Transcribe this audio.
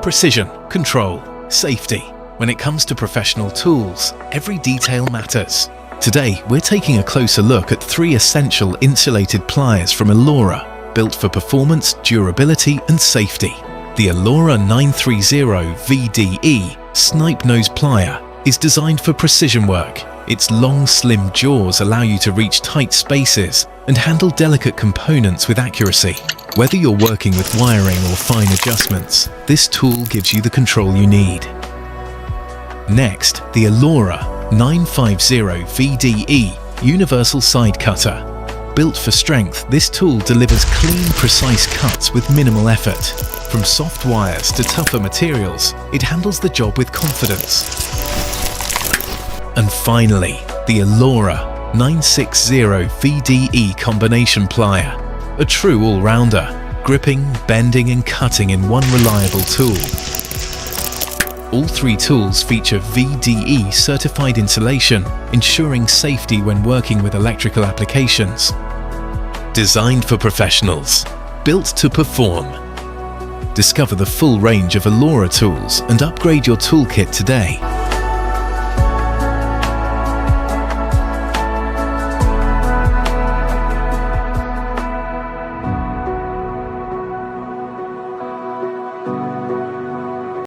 Precision, control, safety. When it comes to professional tools, every detail matters. Today, we're taking a closer look at 3 essential insulated pliers from ELORA, built for performance, durability and safety. The ELORA 930 VDE Snipe Nose Plier is designed for precision work. Its long, slim jaws allow you to reach tight spaces and handle delicate components with accuracy. Whether you're working with wiring or fine adjustments, this tool gives you the control you need. Next, the ELORA 950 VDE Universal Side Cutter. Built for strength, this tool delivers clean, precise cuts with minimal effort. From soft wires to tougher materials, it handles the job with confidence. And finally, the ELORA 960 VDE Combination Plier. A true all-rounder, gripping, bending and cutting in one reliable tool. All 3 tools feature VDE-certified insulation, ensuring safety when working with electrical applications. Designed for professionals, built to perform. Discover the full range of ELORA tools and upgrade your toolkit today.